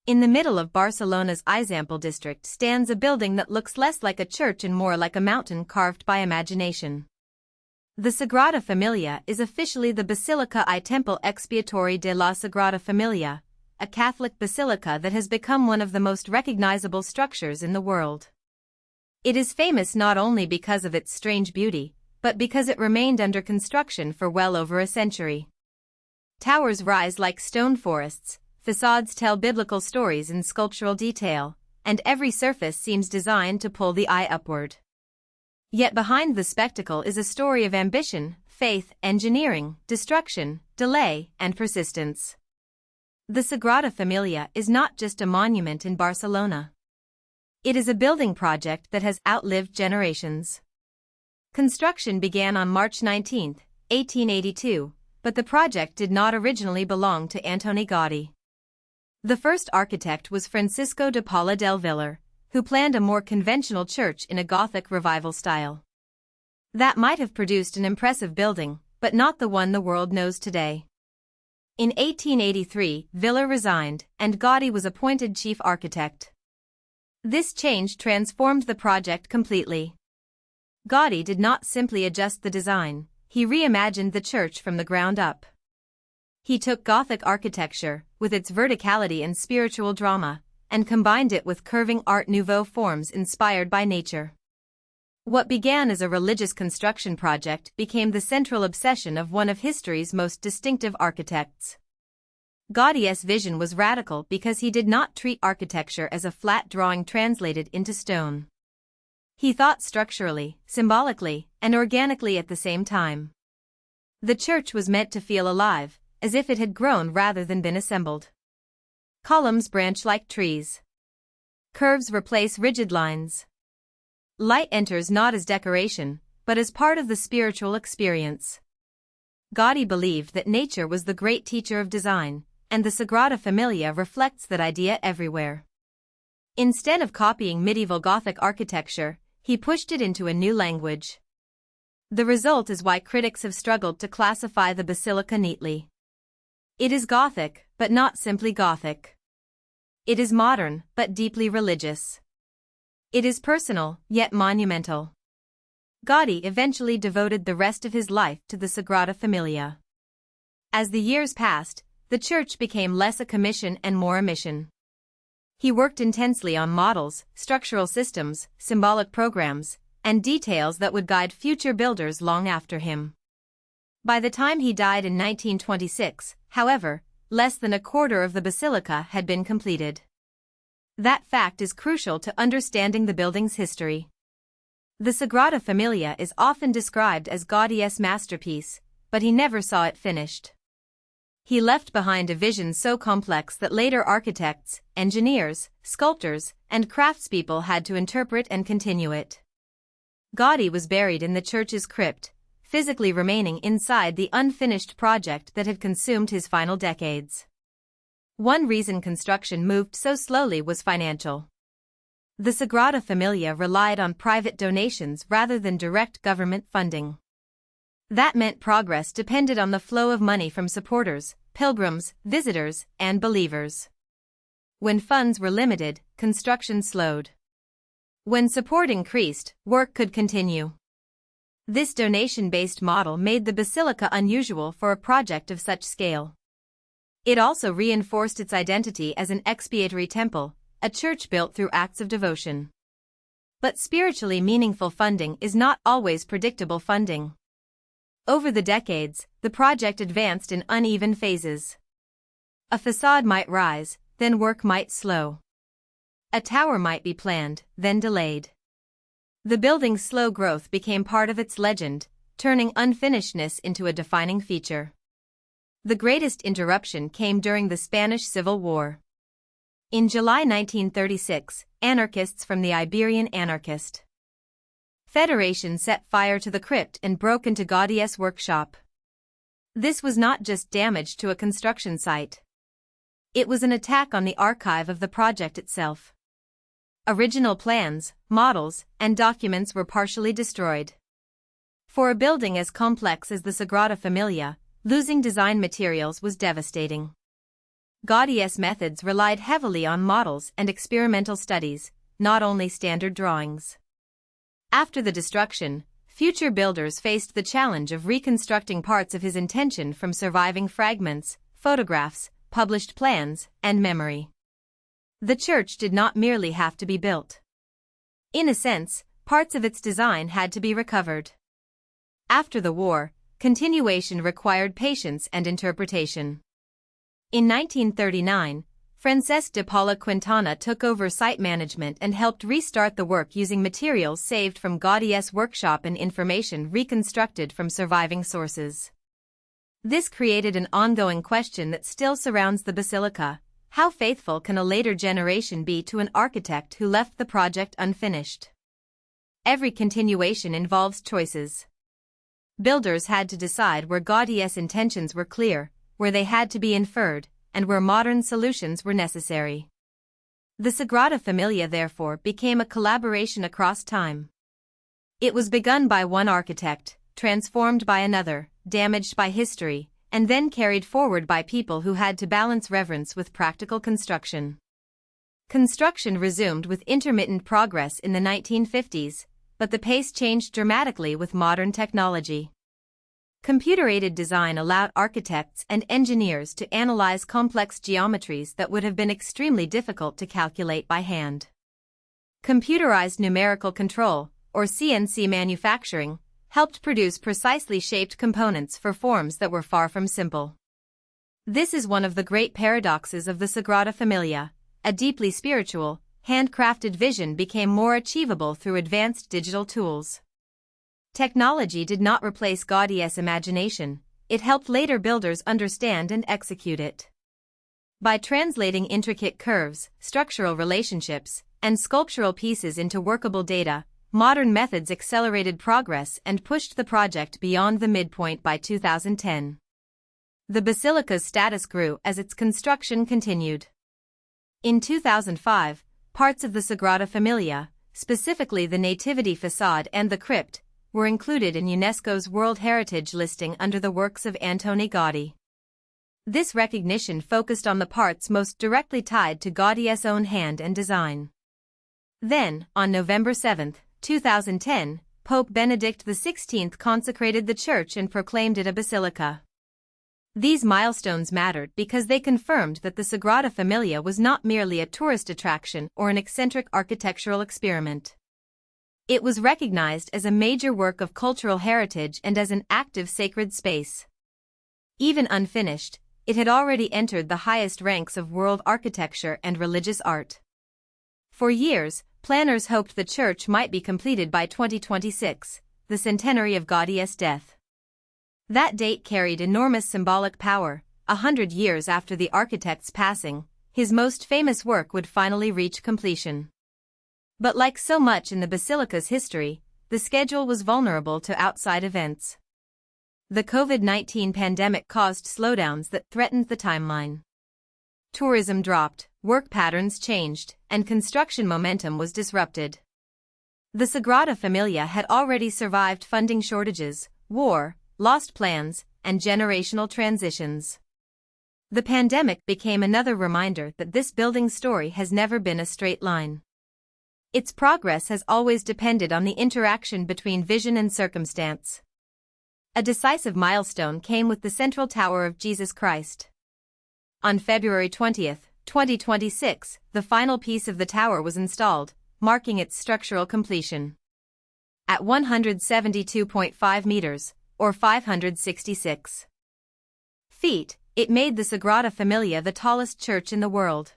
In the middle of Barcelona's Eixample district stands a building that looks less like a church and more like a mountain carved by imagination. The Sagrada Familia is officially the Basilica I Temple Expiatory de la Sagrada Familia, a Catholic basilica that has become one of the most recognizable structures in the world. It is famous not only because of its strange beauty, but because it remained under construction for well over a century. Towers rise like stone forests, facades tell biblical stories in sculptural detail, and every surface seems designed to pull the eye upward. Yet behind the spectacle is a story of ambition, faith, engineering, destruction, delay, and persistence. The Sagrada Familia is not just a monument in Barcelona. It is a building project that has outlived generations. Construction began on March 19, 1882, but the project did not originally belong to Antoni Gaudí. The first architect was Francisco de Paula del Villar, who planned a more conventional church in a Gothic revival style. That might have produced an impressive building, but not the one the world knows today. In 1883, Villar resigned, and Gaudí was appointed chief architect. This change transformed the project completely. Gaudí did not simply adjust the design, he reimagined the church from the ground up. He took Gothic architecture, with its verticality and spiritual drama, and combined it with curving Art Nouveau forms inspired by nature. What began as a religious construction project became the central obsession of one of history's most distinctive architects. Gaudí's vision was radical because he did not treat architecture as a flat drawing translated into stone. He thought structurally, symbolically, and organically at the same time. The church was meant to feel alive, as if it had grown rather than been assembled. Columns branch like trees. Curves replace rigid lines. Light enters not as decoration, but as part of the spiritual experience. Gaudí believed that nature was the great teacher of design, and the Sagrada Familia reflects that idea everywhere. Instead of copying medieval Gothic architecture, he pushed it into a new language. The result is why critics have struggled to classify the basilica neatly. It is Gothic, but not simply Gothic. It is modern, but deeply religious. It is personal, yet monumental. Gaudí eventually devoted the rest of his life to the Sagrada Familia. As the years passed, the church became less a commission and more a mission. He worked intensely on models, structural systems, symbolic programs, and details that would guide future builders long after him. By the time he died in 1926, however, less than a quarter of the basilica had been completed. That fact is crucial to understanding the building's history. The Sagrada Familia is often described as Gaudí's masterpiece, but he never saw it finished. He left behind a vision so complex that later architects, engineers, sculptors, and craftspeople had to interpret and continue it. Gaudí was buried in the church's crypt, physically remaining inside the unfinished project that had consumed his final decades. One reason construction moved so slowly was financial. The Sagrada Familia relied on private donations rather than direct government funding. That meant progress depended on the flow of money from supporters, pilgrims, visitors, and believers. When funds were limited, construction slowed. When support increased, work could continue. This donation-based model made the basilica unusual for a project of such scale. It also reinforced its identity as an expiatory temple, a church built through acts of devotion. But spiritually meaningful funding is not always predictable funding. Over the decades, the project advanced in uneven phases. A facade might rise, then work might slow. A tower might be planned, then delayed. The building's slow growth became part of its legend, turning unfinishedness into a defining feature. The greatest interruption came during the Spanish Civil War. In July 1936, anarchists from the Iberian Anarchist Federation set fire to the crypt and broke into Gaudí's workshop. This was not just damage to a construction site. It was an attack on the archive of the project itself. Original plans, models, and documents were partially destroyed. For a building as complex as the Sagrada Familia, losing design materials was devastating. Gaudí's methods relied heavily on models and experimental studies, not only standard drawings. After the destruction, future builders faced the challenge of reconstructing parts of his intention from surviving fragments, photographs, published plans, and memory. The church did not merely have to be built. In a sense, parts of its design had to be recovered. After the war, continuation required patience and interpretation. In 1939, Francesc de Paula Quintana took over site management and helped restart the work using materials saved from Gaudí's workshop and information reconstructed from surviving sources. This created an ongoing question that still surrounds the basilica: how faithful can a later generation be to an architect who left the project unfinished? Every continuation involves choices. Builders had to decide where Gaudí's intentions were clear, where they had to be inferred, and where modern solutions were necessary. The Sagrada Familia therefore became a collaboration across time. It was begun by one architect, transformed by another, damaged by history, and then carried forward by people who had to balance reverence with practical construction. Construction resumed with intermittent progress in the 1950s, but the pace changed dramatically with modern technology. Computer-aided design allowed architects and engineers to analyze complex geometries that would have been extremely difficult to calculate by hand. Computerized numerical control, or CNC manufacturing, helped produce precisely shaped components for forms that were far from simple. This is one of the great paradoxes of the Sagrada Familia. A deeply spiritual, handcrafted vision became more achievable through advanced digital tools. Technology did not replace Gaudí's imagination, it helped later builders understand and execute it. By translating intricate curves, structural relationships, and sculptural pieces into workable data, modern methods accelerated progress and pushed the project beyond the midpoint by 2010. The basilica's status grew as its construction continued. In 2005, parts of the Sagrada Familia, specifically the Nativity facade and the crypt, were included in UNESCO's World Heritage listing under the works of Antoni Gaudí. This recognition focused on the parts most directly tied to Gaudí's own hand and design. Then, on November 7, 2010, Pope Benedict XVI consecrated the church and proclaimed it a basilica. These milestones mattered because they confirmed that the Sagrada Familia was not merely a tourist attraction or an eccentric architectural experiment. It was recognized as a major work of cultural heritage and as an active sacred space. Even unfinished, it had already entered the highest ranks of world architecture and religious art. For years, planners hoped the church might be completed by 2026, the centenary of Gaudí's death. That date carried enormous symbolic power. 100 years after the architect's passing, his most famous work would finally reach completion. But like so much in the basilica's history, the schedule was vulnerable to outside events. The COVID-19 pandemic caused slowdowns that threatened the timeline. Tourism dropped, work patterns changed, and construction momentum was disrupted. The Sagrada Familia had already survived funding shortages, war, lost plans, and generational transitions. The pandemic became another reminder that this building's story has never been a straight line. Its progress has always depended on the interaction between vision and circumstance. A decisive milestone came with the central tower of Jesus Christ. On February 20, 2026, the final piece of the tower was installed, marking its structural completion. At 172.5 meters, or 566 feet, it made the Sagrada Familia the tallest church in the world.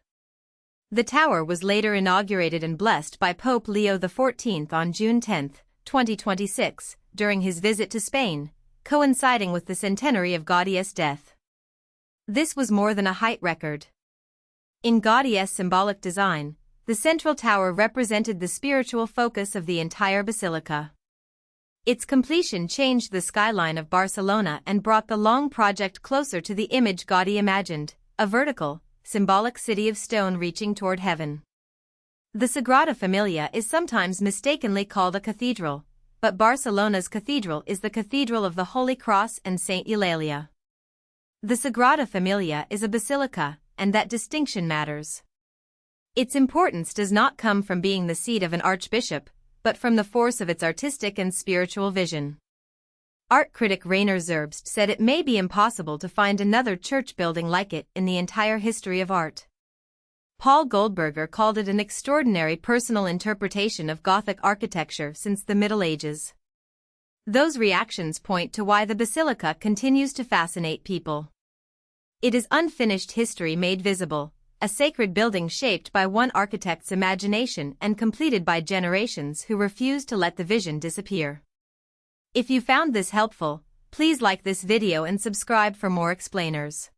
The tower was later inaugurated and blessed by Pope Leo XIV on June 10, 2026, during his visit to Spain, coinciding with the centenary of Gaudí's death. This was more than a height record. In Gaudí's symbolic design, the central tower represented the spiritual focus of the entire basilica. Its completion changed the skyline of Barcelona and brought the long project closer to the image Gaudí imagined, a vertical, symbolic city of stone reaching toward heaven. The Sagrada Familia is sometimes mistakenly called a cathedral, but Barcelona's cathedral is the Cathedral of the Holy Cross and Saint Eulalia. The Sagrada Familia is a basilica, and that distinction matters. Its importance does not come from being the seat of an archbishop, but from the force of its artistic and spiritual vision. Art critic Rainer Zerbst said it may be impossible to find another church building like it in the entire history of art. Paul Goldberger called it an extraordinary personal interpretation of Gothic architecture since the Middle Ages. Those reactions point to why the basilica continues to fascinate people. It is unfinished history made visible, a sacred building shaped by one architect's imagination and completed by generations who refuse to let the vision disappear. If you found this helpful, please like this video and subscribe for more explainers.